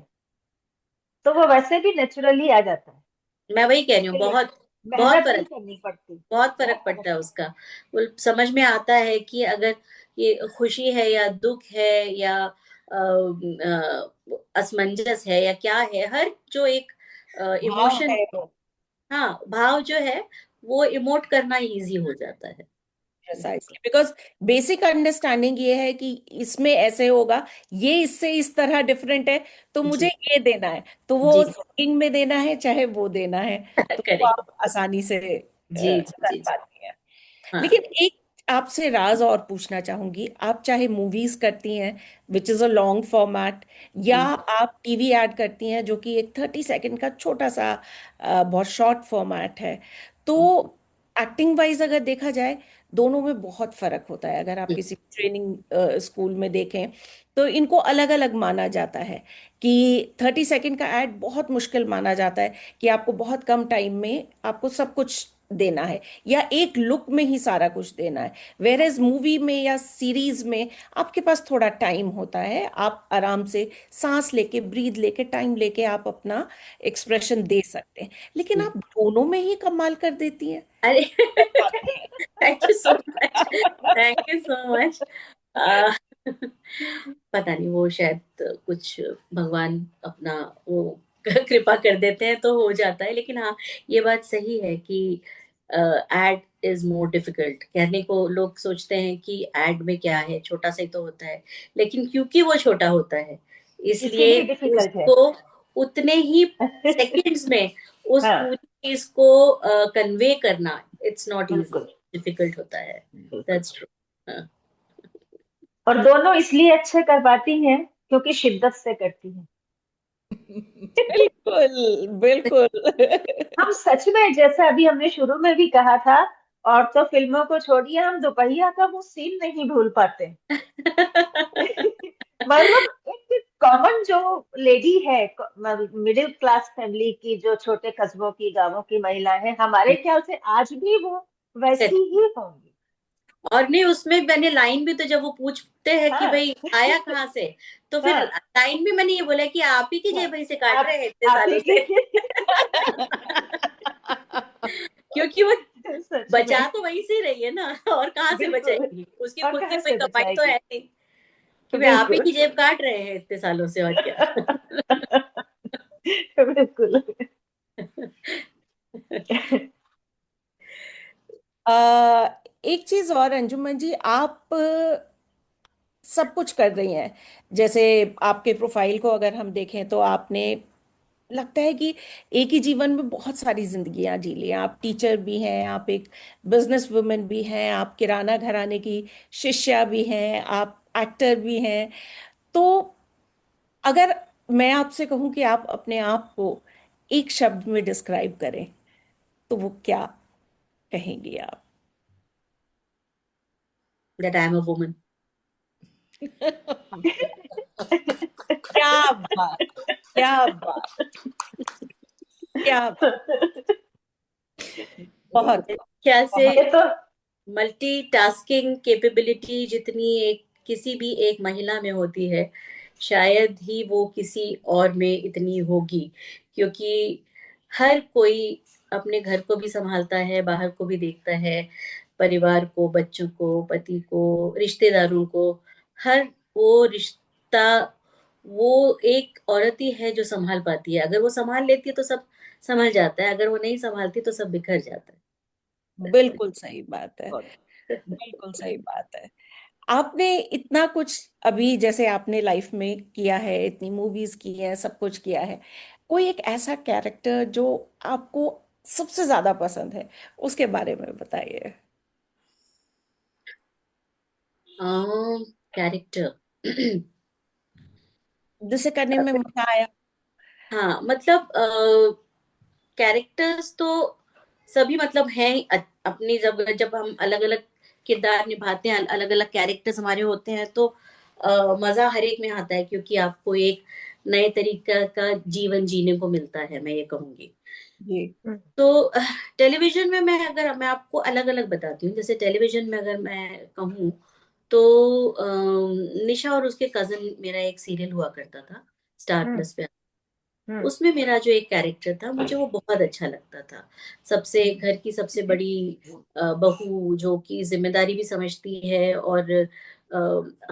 तो वो वैसे भी नेचुरली आ जाता है। मैं वही कह रही हूँ, उसके लिए बहुत बहुत मेहनत नहीं फर्क, करनी पड़ती। बहुत फर्क बहुत फर्क पड़ता है पड़ता उसका। वो समझ में आता है कि अगर ये खुशी है या दुख है, या असमंजस है, या क्या है, हर जो एक है। भाव इमोशन, है वो। हाँ भाव जो है, वो इमोट करना इजी हो जाता है। प्रिसाइसली बिकॉज बेसिक अंडरस्टैंडिंग ये है कि इसमें ऐसे होगा, ये इससे इस तरह डिफरेंट है, तो मुझे जी ये देना है, तो वो जी सिंगिंग में देना है चाहे वो देना है, तो वो करेक्ट। आप आसानी से जी जी कर जी जी। पाती हैं। लेकिन हाँ। एक आपसे राज और पूछना चाहूंगी, आप चाहे मूवीज करती हैं which is a long format, या हम्म, आप टीवी ऐड करती हैं जो कि एक 30 सेकंड का छोटा सा बहुत शॉर्ट फॉर्मेट है, तो हम्म, एक्टिंग वाइज अगर देखा जाए दोनों में बहुत फर्क होता है। अगर आप जी किसी ट्रेनिंग स्कूल में देखें तो इनको अलग अलग माना जाता है कि 30 सेकंड का ऐड बहुत मुश्किल माना जाता है कि आपको बहुत कम टाइम में आपको सब कुछ देना है या एक लुक में ही सारा कुछ देना है। वेर एज मूवी में या सीरीज में आपके पास थोड़ा टाइम होता है, आप आराम से सांस लेके ब्रीद लेके टाइम लेके आप अपना एक्सप्रेशन दे सकते हैं, लेकिन हम्म। आप दोनों में ही कमाल कर देती हैं। अरे कर पाती thank you so much, thank हैं। You so much. पता नहीं, वो शायद कुछ भगवान अपना वो कृपा कर देते हैं तो हो जाता है। लेकिन हाँ ये बात सही है कि एड इज मोर डिफिकल्ट। कहने को लोग सोचते हैं कि एड में क्या है, छोटा सा ही तो होता है, लेकिन क्योंकि वो छोटा होता है इसलिए इसीलिए डिफिकल्ट है। उसको उतने ही सेकंड्स में उस हाँ, पूरी चीज को कन्वे करना, इट्स नॉट इजी, बिल्कुल डिफिकल्ट होता है। बिल्कुल। That's true. और दोनों इसलिए अच्छे कर पाती हैं क्योंकि शिद्दत से करती हैं। बिल्कुल बिल्कुल। हम सच में, जैसा अभी हमने शुरू में भी कहा था, और तो फिल्मों को छोड़िए, हम दोपहिया का वो सीन नहीं भूल पाते। मतलब एक कॉमन जो लेडी है, मिडिल क्लास फैमिली की, जो छोटे कस्बों की, गांवों की महिला है, हमारे ख्याल से आज भी वो वैसी ही होंगी। और नहीं, उसमें मैंने लाइन भी, तो जब वो पूछते हैं कि हाँ। भाई आया कहाँ से, तो फिर हाँ। लाइन भी मैंने ये बोला कि आप ही की हाँ। जेब भाई से काट आप रहे हैं इतने आप ही सालों से। की। क्योंकि वो सच बचा में। तो वहीं से रही है ना, और कहाँ से बिल्कुल। बचाएगी, उसकी और खुद की कहाँ कोई से कमाई तो बचाएगी। है नहीं कि भाई आप ही बिल्कुल। की जेब काट रहे हैं इतने सालों से, और क्या। बिल्कुल। एक चीज और अंजुमन जी, आप सब कुछ कर रही हैं। जैसे आपके प्रोफाइल को अगर हम देखें तो आपने, लगता है कि एक ही जीवन में बहुत सारी जिंदगियां जी ली हैं। आप टीचर भी हैं, आप एक बिजनेस वुमेन भी हैं, आप किराना घराने की शिष्या भी हैं, आप एक्टर भी हैं। तो अगर मैं आपसे कहूं कि आप अपने आप को एक शब्द में डिस्क्राइब करें, तो वो क्या कहेंगी आप? That I am a woman. क्या बात, क्या बात, क्या बात। बहुत ख्याल से बहुत। ये तो। मल्टीटास्किंग कैपेबिलिटी जितनी एक किसी भी एक महिला में होती है, शायद ही वो किसी और में इतनी होगी। क्योंकि हर कोई अपने घर को भी संभालता है, बाहर को भी देखता है, परिवार को, बच्चों को, पति को, रिश्तेदारों को, हर वो रिश्ता वो एक औरत ही है जो संभाल पाती है। अगर वो संभाल लेती है तो सब संभल जाता है, अगर वो नहीं संभालती तो सब बिखर जाता है। बिल्कुल सही बात है, बिल्कुल सही बात है। आपने इतना कुछ अभी, जैसे आपने लाइफ में किया है, इतनी मूवीज की है, सब कुछ किया है, कोई एक ऐसा कैरेक्टर जो आपको सबसे ज्यादा पसंद है, उसके बारे में बताइए। कैरेक्टर। जिसे करने में मजा आया। हाँ, मतलब कैरेक्टर्स तो सभी मतलब हैं अपनी, जब जब हम अलग अलग किरदार निभाते हैं, अलग अलग कैरेक्टर्स हमारे होते हैं, तो मजा हर एक में आता है, क्योंकि आपको एक नए तरीका का जीवन जीने को मिलता है, मैं ये कहूंगी। जी। तो टेलीविजन में मैं आपको अलग अलग बताती हूँ। जैसे टेलीविजन में अगर मैं कहूँ तो निशा और उसके कजन मेरा एक सीरियल हुआ करता था, स्टार हम्म। प्लस पे। हम्म। उसमें मेरा जो एक कैरेक्टर था, मुझे वो बहुत अच्छा लगता था। सबसे घर की सबसे बड़ी बहू, जो कि जिम्मेदारी भी समझती है और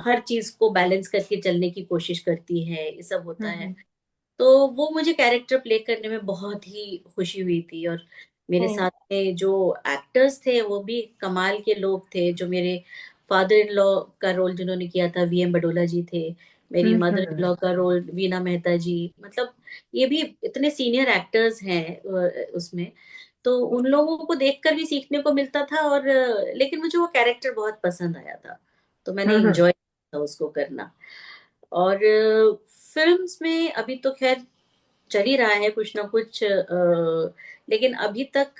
हर चीज को बैलेंस करके चलने की कोशिश करती है, ये सब होता है। हम्म। तो वो मुझे कैरेक्टर प्ले करने में बहुत ही खुशी हुई थी। और मेरे हम्म। साथ में जो एक्टर्स थे वो भी कमाल के लोग थे। जो मेरे फादर इन लॉ का रोल जिन्होंने किया था, वीएम बडोला जी थे। मेरी मदर इन लॉ का रोल वीना मेहता जी, मतलब ये भी इतने सीनियर एक्टर्स हैं उसमें। तो उन लोगों को देखकर भी सीखने को मिलता था। और लेकिन मुझे वो कैरेक्टर बहुत पसंद आया था, तो मैंने हम्म। एंजॉय किया था उसको करना। और फिल्म्स में अभी तो खैर चल ही रहा है कुछ ना कुछ, लेकिन अभी तक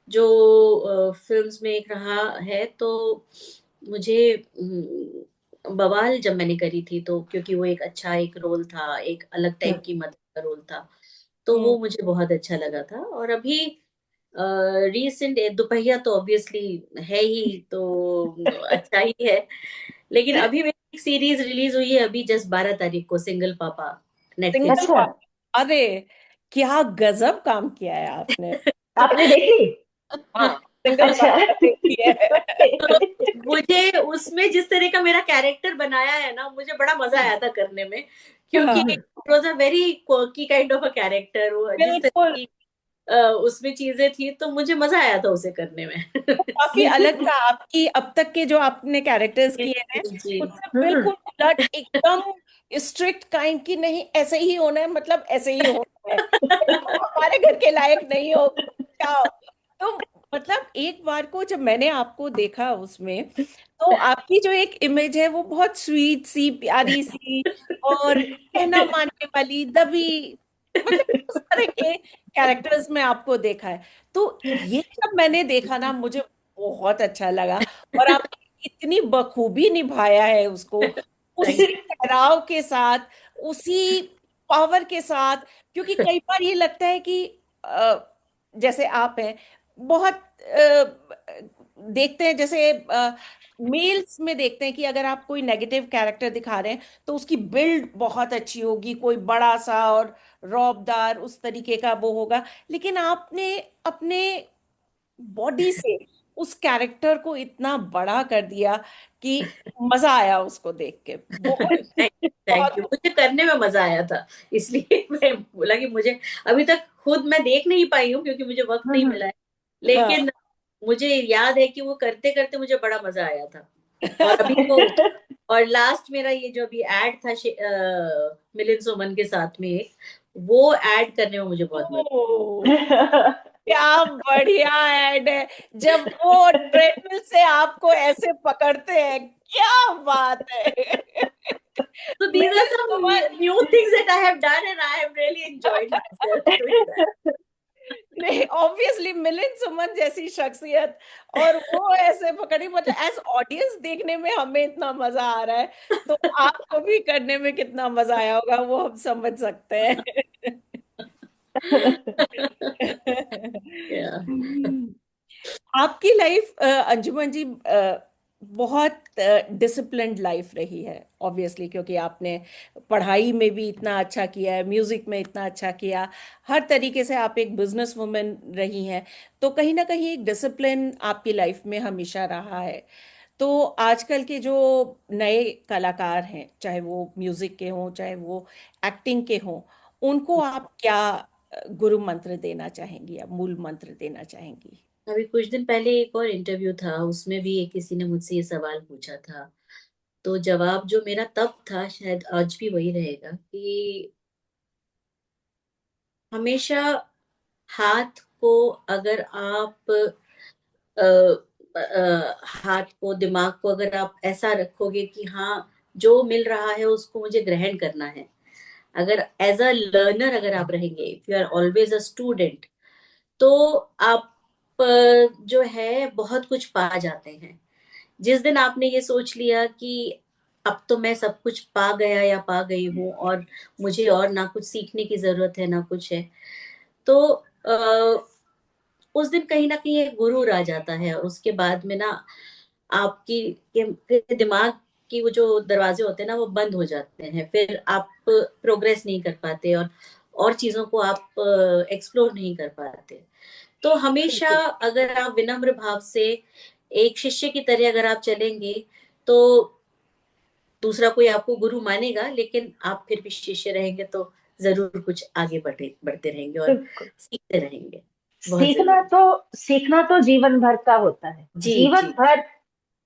जो फिल्म्स में एक रहा है, तो मुझे बवाल जब मैंने करी थी, तो क्योंकि वो एक अच्छा एक रोल था, एक अलग टाइप की मदर का रोल था, तो हम्म। वो मुझे बहुत अच्छा लगा था। और अभी रीसेंट दोपहिया तो ऑब्वियसली है ही, तो अच्छा ही है। लेकिन अभी मेरी एक सीरीज रिलीज हुई है अभी जस्ट 12 तारीख को, सिंगल पापा, सिंगल नेटफ्लिक्स। अच्छा, पापा, अरे क्या गजब काम किया है आपने। आपने देख ली? हाँ, सिंगल अच्छा। पापा देखी है। तो मुझे उसमें जिस तरह का मेरा कैरेक्टर बनाया है ना, मुझे बड़ा मजा आया था करने में, क्योंकि हाँ, it was a very quirky kind of a character, जिस तरह बिल्कुल की उसमें चीजें थी, तो मुझे मजा आया था उसे करने में। वो काफी अलग था। आपकी अब तक के जो आपने कैरेक्टर्स किए हैं जी। उससे हम्म। बिल्कुल उलट, एकदम स्ट्रिक्ट काइंड की, नहीं ऐसे ही होना है, मतलब ऐसे ही होना है, तुम हमारे घर के लायक नहीं हो, जाओ। तो मतलब एक बार को जब मैंने आपको देखा उसमें, तो आपकी जो एक इमेज है वो बहुत स्वीट सी, प्यारी सी, और कहना मानने वाली, दबी, मतलब उस तरह के कैरेक्टर्स में आपको देखा है। तो ये जब मैंने देखा ना, मुझे बहुत अच्छा लगा। और आपने इतनी बखूबी निभाया है उसको, थैंक उसी ठहराव के साथ, उसी पावर के साथ। क्योंकि कई बार ये लगता है कि जैसे आप हैं, बहुत देखते हैं, जैसे मेल्स में देखते हैं कि अगर आप कोई नेगेटिव कैरेक्टर दिखा रहे हैं तो उसकी बिल्ड बहुत अच्छी होगी, कोई बड़ा सा और रौबदार उस तरीके का वो होगा। लेकिन आपने अपने बॉडी से उस कैरेक्टर को इतना बड़ा कर दिया कि मजा आया उसको देख के, बहुत थैंक थैंक बहुत। यू, मुझे करने में मजा आया था, इसलिए मैं बोला कि मुझे अभी तक खुद मैं देख नहीं पाई हूँ क्योंकि मुझे वक्त नहीं हम्म। मिला है, हाँ। लेकिन मुझे याद है कि वो करते करते मुझे बड़ा मजा आया था। और अभी तो, और लास्ट मेरा ये जो अभी ऐड था मिलिंद सोमन के साथ में एक, वो ऐड करने में मुझे बहुत मजा। ओ, क्या बढ़िया ऐड है, जब वो ट्रेडमिल से आपको ऐसे पकड़ते हैं, क्या बात है। So these are Milind some Kumar, new things that I have done and I have really enjoyed myself doing that. नहीं ऑब्वियसली मिलिंद सुमन जैसी शख्सियत, और वो ऐसे पकड़ी, मतलब एज ऑडियंस देखने में हमें इतना मजा आ रहा है, तो आपको भी करने में कितना मजा आया होगा वो हम समझ सकते हैं। Yeah. आपकी लाइफ अंजुमन जी बहुत डिसिप्लिन्ड लाइफ रही है ऑब्वियसली, क्योंकि आपने पढ़ाई में भी इतना अच्छा किया है, म्यूजिक में इतना अच्छा किया, हर तरीके से आप एक बिजनेस वुमेन रही हैं। तो कहीं ना कहीं एक डिसिप्लिन आपकी लाइफ में हमेशा रहा है। तो आजकल के जो नए कलाकार हैं, चाहे वो म्यूजिक के हों चाहे वो एक्टिंग के हों, उनको आप क्या गुरु मंत्र देना चाहेंगी या मूल मंत्र देना चाहेंगी? अभी कुछ दिन पहले एक और इंटरव्यू था, उसमें भी एक किसी ने मुझसे ये सवाल पूछा था, तो जवाब जो मेरा तब था शायद आज भी वही रहेगा कि हमेशा हाथ को, अगर आप हाथ को, दिमाग को अगर आप ऐसा रखोगे कि हाँ, जो मिल रहा है उसको मुझे ग्रहण करना है, अगर एज अ लर्नर अगर आप रहेंगे, if you are always a student, तो आप जो है बहुत कुछ पा जाते हैं। जिस दिन आपने ये सोच लिया कि अब तो मैं सब कुछ पा गया या पा गई हूँ और मुझे और ना कुछ सीखने की जरूरत है ना कुछ है, तो उस दिन कहीं ना कहीं एक गुरूर आ जाता है, और उसके बाद में ना आपकी के दिमाग की वो जो दरवाजे होते हैं ना, वो बंद हो जाते हैं, फिर आप प्रोग्रेस नहीं कर पाते और चीजों को आप एक्सप्लोर नहीं कर पाते। तो हमेशा बिल्कुल। अगर आप विनम्र भाव से एक शिष्य की तरह अगर आप चलेंगे, तो दूसरा कोई आपको गुरु मानेगा, लेकिन आप फिर भी शिष्य रहेंगे, तो जरूर कुछ आगे बढ़ते रहेंगे और बिल्कुल। सीखते रहेंगे। बहुत सीखना जरूरी। तो सीखना तो जीवन भर का होता है, जी जीवन जी। भर।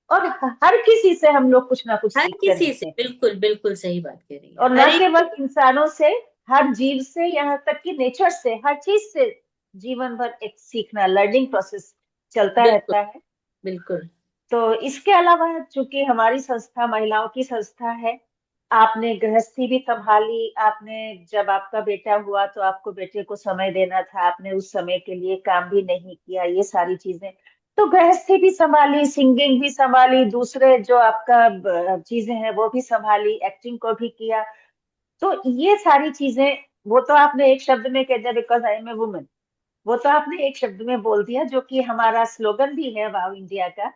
और हर किसी से हम लोग कुछ ना कुछ हर सीखते किसी से, रहते हैं। बिल्कुल बिल्कुल सही बात कह रही है, और न हर एक। केवल इंसानों से, हर जीव से, यहाँ तक कि नेचर से, हर चीज से जीवन भर एक सीखना, लर्निंग प्रोसेस चलता बिल्कुल रहता है। बिल्कुल। तो इसके अलावा चूंकि हमारी संस्था महिलाओं की संस्था है, आपने गृहस्थी भी संभाली, आपने जब आपका बेटा हुआ तो आपको बेटे को समय देना था, आपने उस समय के लिए काम भी नहीं किया, ये सारी चीजें। तो गृहस्थी भी संभाली, सिंगिंग भी संभाली, दूसरे जो आपका चीजें हैं वो भी संभाली, एक्टिंग को भी किया। तो ये सारी चीजें, वो तो आपने एक शब्द में कह दिया, because I am a woman, वो तो आपने एक शब्द में बोल दिया, जो कि हमारा स्लोगन भी है वाव इंडिया का।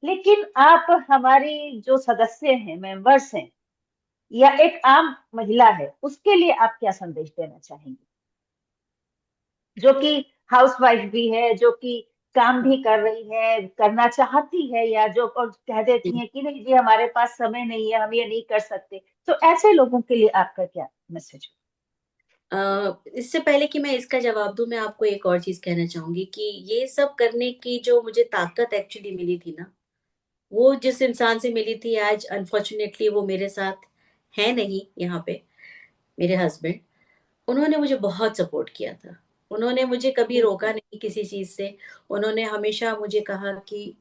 लेकिन आप हमारी जो सदस्य हैं, मेंबर्स हैं, या एक आम महिला है, उसके लिए आप क्या संदेश देना चाहेंगे, जो कि हाउस वाइफ भी है, जो कि काम भी कर रही है, करना चाहती है, या जो और कह देती है कि नहीं जी हमारे पास समय नहीं है, हम ये नहीं कर सकते। तो ऐसे लोगों के लिए आपका क्या मैसेज? इससे पहले कि मैं इसका जवाब दूं, मैं आपको एक और चीज कहना चाहूंगी कि ये सब करने की जो मुझे ताकत एक्चुअली मिली थी ना, वो जिस इंसान से मिली थी, आज अनफॉर्चुनेटली वो मेरे साथ है नहीं यहाँ पे, मेरे हस्बैंड। उन्होंने मुझे बहुत सपोर्ट किया था। उन्होंने मुझे कभी रोका बिल्कुल नहीं किसी चीज से। उन्होंने हमेशा मुझे कहा कि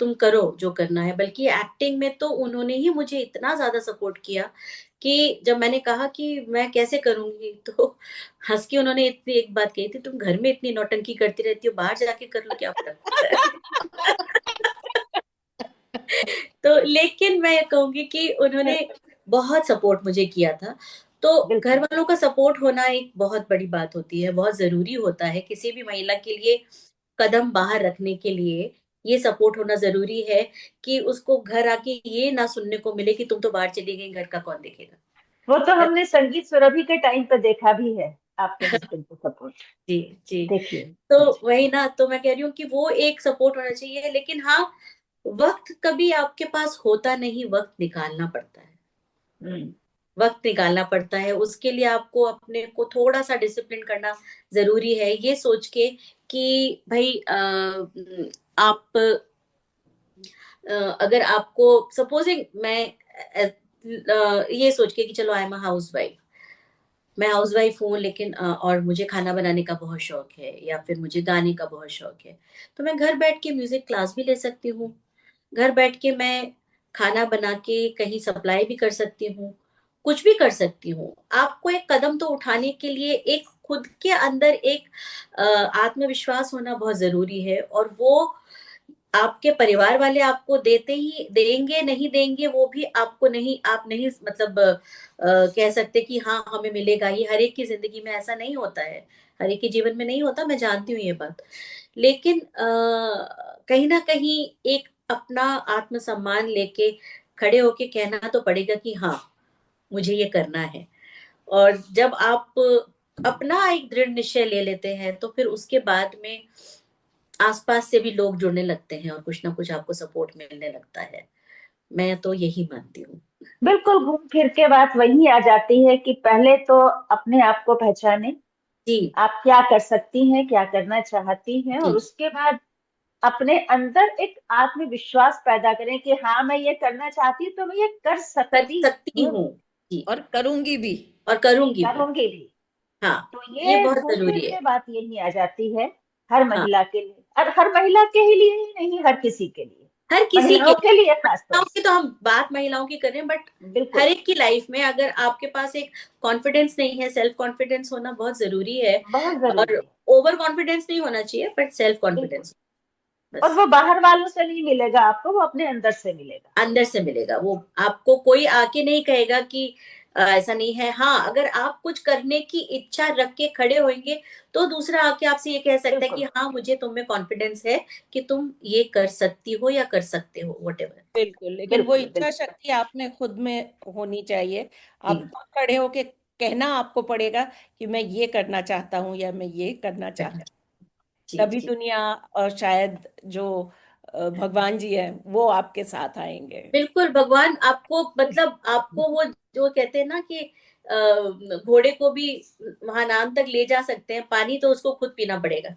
तुम करो जो करना है। बल्कि एक्टिंग में तो उन्होंने ही मुझे इतना ज्यादा सपोर्ट किया कि जब मैंने कहा कि मैं कैसे करूंगी, तो हंस के उन्होंने इतनी एक बात कही थी, तुम घर में इतनी नौटंकी करती रहती हो, बाहर जाके कर लो, क्या फर्क पड़ता है। तो लेकिन मैं ये कहूंगी कि उन्होंने बहुत सपोर्ट मुझे किया था। तो घर बिल्कुल वालों का सपोर्ट होना एक बहुत बड़ी बात होती है, बहुत जरूरी होता है किसी भी महिला के लिए। कदम बाहर रखने के लिए ये सपोर्ट होना जरूरी है कि उसको घर आके ये ना सुनने को मिले कि तुम तो बाहर चली गई, घर का कौन देखेगा। वो तो हमने संगीत सुरभि के टाइम पे देखा भी है, आपके हस्बैंड को सपोर्ट। जी जी। देखिए। तो हाँ जी। वही ना, तो मैं कह रही हूँ कि वो एक सपोर्ट होना चाहिए। लेकिन हाँ, वक्त कभी आपके पास होता नहीं, वक्त निकालना पड़ता है। हम्म। वक्त निकालना पड़ता है, उसके लिए आपको अपने को थोड़ा सा डिसिप्लिन करना जरूरी है, ये सोच के कि भाई आप अगर आपको सपोजिंग मैं ये सोच के कि चलो आई एम हाउस वाइफ, मैं हाउस वाइफ हूँ, लेकिन और मुझे खाना बनाने का बहुत शौक है या फिर मुझे गाने का बहुत शौक है, तो मैं घर बैठ के म्यूजिक क्लास भी ले सकती हूँ। घर बैठ के मैं खाना बना के कहीं सप्लाई भी कर सकती हूँ, कुछ भी कर सकती हूँ। आपको एक कदम तो उठाने के लिए एक खुद के अंदर एक आत्मविश्वास होना बहुत जरूरी है। और वो आपके परिवार वाले आपको देते ही देंगे, नहीं देंगे वो भी आपको नहीं, आप नहीं मतलब कह सकते कि हाँ हमें मिलेगा। ये हर एक की जिंदगी में ऐसा नहीं होता है, हर एक के जीवन में नहीं होता, मैं जानती हूँ ये बात। लेकिन कहीं ना कहीं एक अपना आत्मसम्मान लेके खड़े होके कहना तो पड़ेगा कि हाँ मुझे ये करना है। और जब आप अपना एक दृढ़ निश्चय ले लेते हैं, तो फिर उसके बाद में आसपास से भी लोग जुड़ने लगते हैं और कुछ ना कुछ आपको सपोर्ट मिलने लगता है। मैं तो यही मानती हूँ। बिल्कुल, घूम फिर के बात वही आ जाती है कि पहले तो अपने आप को पहचाने, जी आप क्या कर सकती हैं, क्या करना चाहती हैं, और जी। उसके बाद अपने अंदर एक आत्मविश्वास पैदा करें कि हाँ मैं ये करना चाहती हूँ तो मैं ये कर कर सकती सकती हूँ, हूँ। जी। और करूंगी भी। और करूंगी भी। करूंगी भी। हाँ, तो ये ये बहुत घूम फिर जरूरी है। के बात यही आ जाती है हर हाँ, महिला के लिए, और हर महिला के ही लिए ही नहीं, हर किसी के लिए, हर किसी के महिलाओं के लिए खास तौर महिलाओं की से। तो हम बात महिलाओं की कर रहे हैं, बट हर बिल्कुल, एक की लाइफ में अगर आपके पास एक कॉन्फिडेंस नहीं है, सेल्फ कॉन्फिडेंस होना बहुत जरूरी है। बहुत और जरूरी है। ओवर कॉन्फिडेंस नहीं होना चाहिए, बट सेल्फ बिल्कुल। कॉन्फिडेंस और बस। वो बाहर वालों से नहीं मिलेगा आपको, वो अपने अंदर से मिलेगा। अंदर से मिलेगा वो। आपको कोई आके नहीं कहेगा कि ऐसा नहीं है। हाँ, अगर आप कुछ करने की इच्छा रख के खड़े होंगे, तो दूसरा आके आपसे ये कह सकता है कि बिल्कुल हाँ मुझे तुम में कॉन्फिडेंस है कि तुम ये कर सकती हो या कर सकते हो, वट एवर। बिल्कुल, लेकिन वो बिल्कुल इच्छा बिल्कुल। शक्ति आप में खुद में होनी चाहिए। जी आप खुद खड़े होके कहना आपको पड़ेगा कि मैं ये करना चाहता हूँ या मैं ये करना चाहता हूँ। जी तभी जी। दुनिया और शायद जो भगवान जी हैं वो आपके साथ आएंगे। बिल्कुल, भगवान आपको मतलब आपको वो जो कहते हैं ना कि घोड़े को भी वहां नाम तक ले जा सकते हैं, पानी तो उसको खुद पीना पड़ेगा।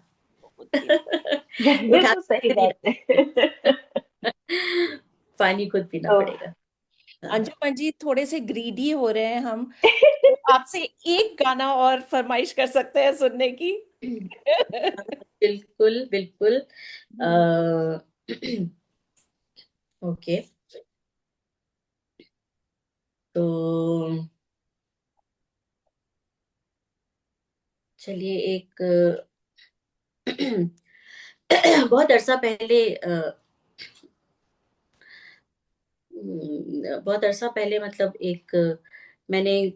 खुद पीना। उठा बिल्कुल सही के नहीं बात है। डाल- पानी खुद पीना तो पड़ेगा। हाँ। अंजुमन जी, थोड़े से ग्रीडी हो रहे हैं हम, तो आपसे एक गाना और फरमाइश कर सकते हैं सुनने की। बिल्कुल बिल्कुल। ओके, तो चलिए एक बहुत अरसा पहले बहुत अरसा पहले मतलब एक मैंने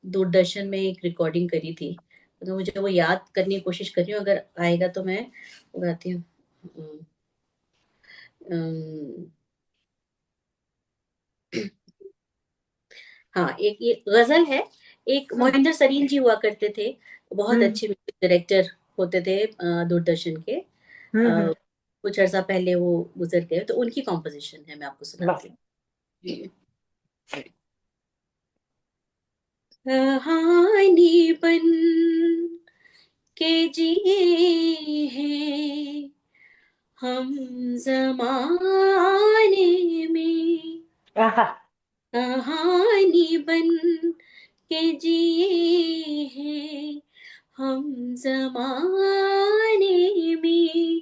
दूरदर्शन में एक रिकॉर्डिंग करी थी। तो मुझे वो याद करने की कोशिश कर रही हूँ, अगर आएगा तो मैं गाती हूँ। अम, हाँ, एक ये गजल है। एक मोहिंदर सरीन जी हुआ करते थे, बहुत हम्म अच्छे म्यूजिक डायरेक्टर होते थे दूरदर्शन के। हम्म। कुछ अर्सा पहले वो गुजर गए, तो उनकी कॉम्पोजिशन है, मैं आपको वाह। सुनाती हूँ। कहानी के जिए हैं हम ज़माने में, आहा, कहानी बन के जिए हैं हम ज़माने में,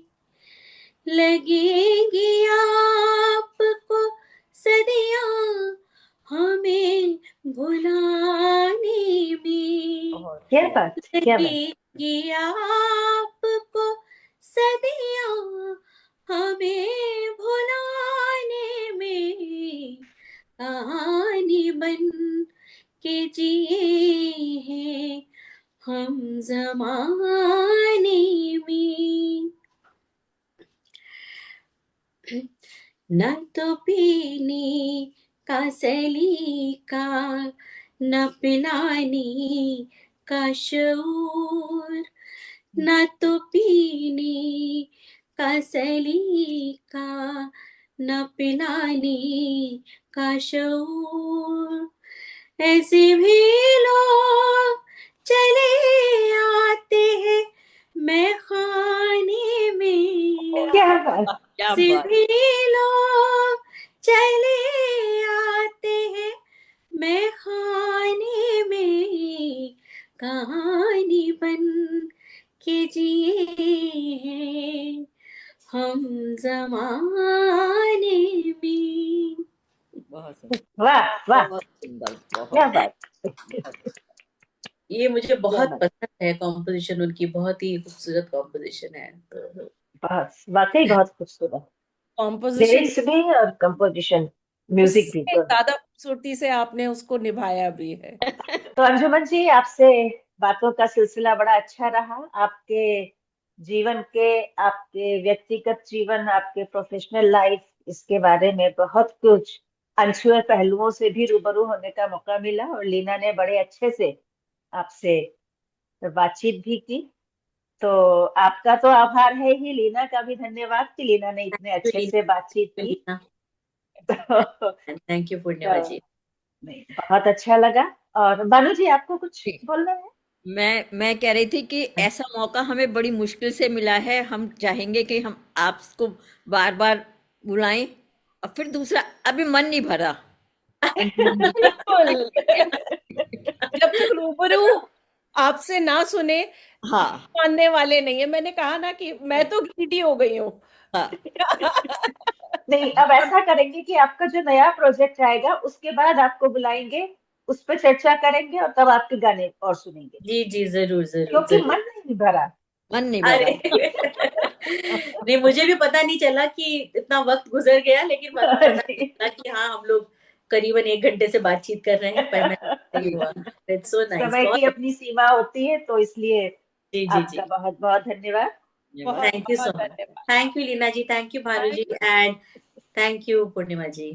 लगेंगी आपको सदियां हमें भुलाने में, क्या बात, क्या बात। लगेंगी आपको सदियां हमें भुलाने में, कहानी बन के जिए हैं हम ज़माने में। न तो पीने का सलीका, न पिलाने का शऊर, न तो पीने का सलीका, न पिलाने का शऊर, ऐसे भी लोग चले आते हैं मैं खाने में, क्या बात, क्या ऐसे बात। भी लोग चले आते हैं मैं खाने में, कहानी बन के जिए हैं हम ज़माने में। बहुत सुंदर, वाह वाह, बहुत सुंदर, क्या बहुत बात, ये मुझे क्या बहुत बात। पसंद है कॉम्पोजिशन उनकी, बहुत ही खूबसूरत कॉम्पोजिशन है। तो बहुत, वाकई बहुत खूबसूरत, कॉम्पोजिशन लिरिक्स भी और कंपोजिशन, म्यूजिक भी उससे दोनों। ज्यादा खूबसूरती से आपने उसको निभाया भी है। तो अंजुमन जी, आपसे बातों का सिलसिला बड़ा अच्छा रहा। आपके जीवन के, आपके व्यक्तिगत जीवन, आपके प्रोफेशनल लाइफ, इसके बारे में बहुत कुछ अनछुए पहलुओं से भी रूबरू होने का मौका मिला, और लीना ने बड़े अच्छे से आपसे बातचीत भी की। तो आपका तो आभार है ही, लीना का भी धन्यवाद कि लीना ने इतने अच्छे से बातचीत की। तो, थैंक यू पूर्णिमा तो जी। नहीं, बहुत अच्छा लगा। और बानू जी, आपको कुछ ठीक। बोलना है? मैं कह रही थी कि ऐसा मौका हमें बड़ी मुश्किल से मिला है। हम चाहेंगे कि हम आपको बार बार बुलाएं। और फिर दूसरा, अभी मन नहीं भरा अंजुमन जी। बिल्कुल। जब तक रूबरू आपसे ना सुने हाँ, मानने वाले नहीं है। मैंने कहा ना कि मैं तो ग्रीडी हो गई हूँ। हाँ, नहीं, अब ऐसा करेंगे कि आपका जो नया प्रोजेक्ट आएगा उसके बाद आपको बुलाएंगे, उस पर चर्चा करेंगे, और तब आपके गाने और सुनेंगे, जी जी, जरूर जरूर क्योंकि जरूर। मन नहीं भरा। मन नहीं भरा। अरे नहीं, मुझे भी पता नहीं चला कि इतना वक्त गुजर गया, लेकिन बाद में पता जी। चला कि हाँ, हम लोग करीबन 1 घंटे से बातचीत कर रहे हैं, पर मैं सही हुआ। इट्स सो नाइस, समय की बहुत। अपनी सीमा होती है, तो इसलिए जी जी जी। आपका बहुत बहुत धन्यवाद। बहुत थैंक यू सो बहुत मच। धन्यवाद। Thank you Leena ji, thank you Bhanu ji, and thank you Purnima ji.